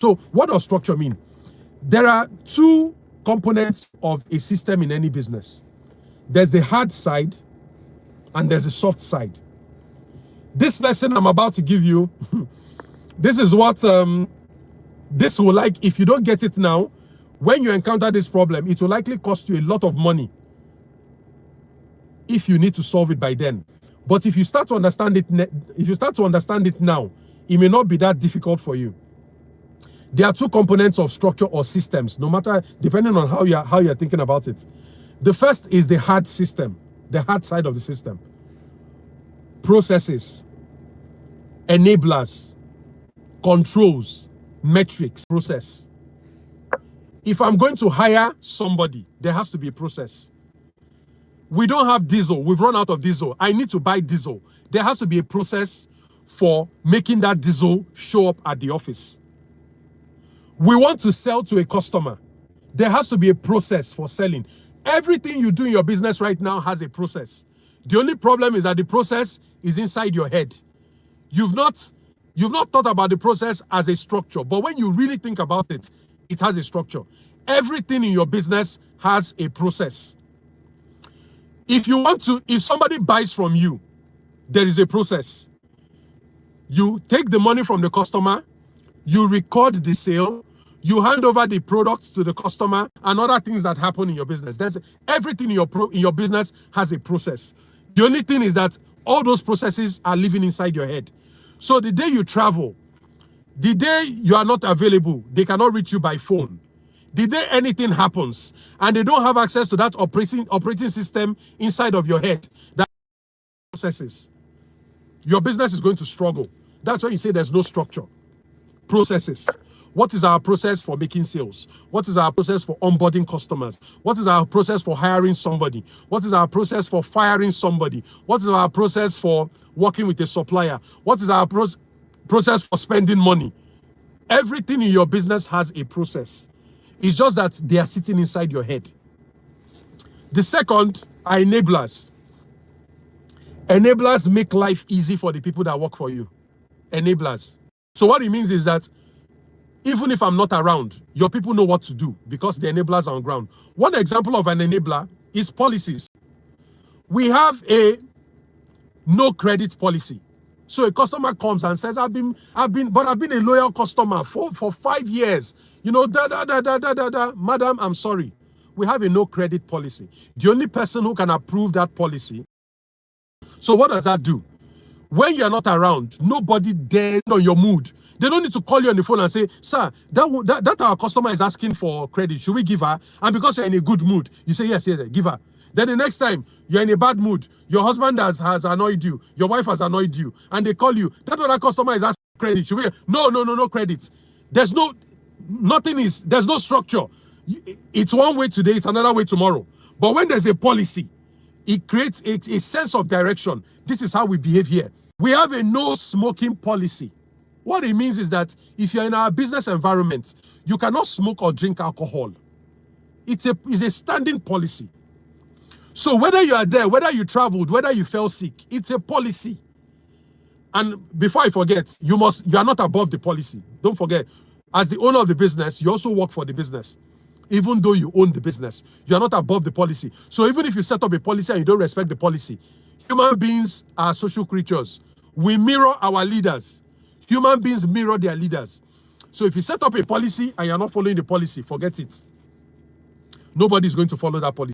So what does structure mean? There are two components of a system in any business. There's the hard side and there's the soft side. This lesson I'm about to give you, this is what this will like. If you don't get it now, when you encounter this problem, it will likely cost you a lot of money if you need to solve it by then. But if you start to understand it, now, it may not be that difficult for you. There are two components of structure or systems, no matter, depending on how you're thinking about it. The first is the hard system, the hard side of the system. Processes, enablers, controls, metrics, process. If I'm going to hire somebody, there has to be a process. We don't have diesel. We've run out of diesel. I need to buy diesel. There has to be a process for making that diesel show up at the office. We want to sell to a customer. There has to be a process for selling. Everything you do in your business right now has a process. The only problem is that the process is inside your head. You've not thought about the process as a structure, but when you really think about it, it has a structure. Everything in your business has a process. If somebody buys from you, there is a process. You take the money from the customer, you record the sale, you hand over the product to the customer, and other things that happen in your business. Everything in your business has a process. The only thing is that all those processes are living inside your head. So the day you travel, the day you are not available, they cannot reach you by phone. The day anything happens and they don't have access to that operating system inside of your head, that processes, your business is going to struggle. That's why you say there's no structure. Processes. What is our process for making sales? What is our process for onboarding customers? What is our process for hiring somebody? What is our process for firing somebody? What is our process for working with a supplier? What is our process for spending money? Everything in your business has a process. It's just that they are sitting inside your head. The second are enablers. Enablers make life easy for the people that work for you. Enablers. So what it means is that even if I'm not around, your people know what to do because the enablers are on ground. One example of an enabler is policies. We have a no credit policy. So a customer comes and says, I've been a loyal customer for 5 years. You know, Madam, I'm sorry. We have a no credit policy. The only person who can approve that policy. So what does that do? When you're not around, nobody dares on your mood. They don't need to call you on the phone and say, sir, that our customer is asking for credit. Should we give her? And because you're in a good mood, you say, yes, give her. Then the next time you're in a bad mood, your husband has annoyed you, your wife has annoyed you, and they call you, that other customer is asking for credit. Should we? No credit. There's no structure. It's one way today, it's another way tomorrow. But when there's a policy, it creates a sense of direction. This is how we behave here. We have a no smoking policy. What it means is that if you're in our business environment, you cannot smoke or drink alcohol. It's a standing policy. So whether you are there, whether you traveled, whether you fell sick, it's a policy. And before I forget, you are not above the policy. Don't forget, as the owner of the business, you also work for the business. Even though you own the business, you are not above the policy. So even if you set up a policy and you don't respect the policy, human beings are social creatures. We mirror our leaders. Human beings mirror their leaders. So if you set up a policy and you're not following the policy, forget it. Nobody is going to follow that policy.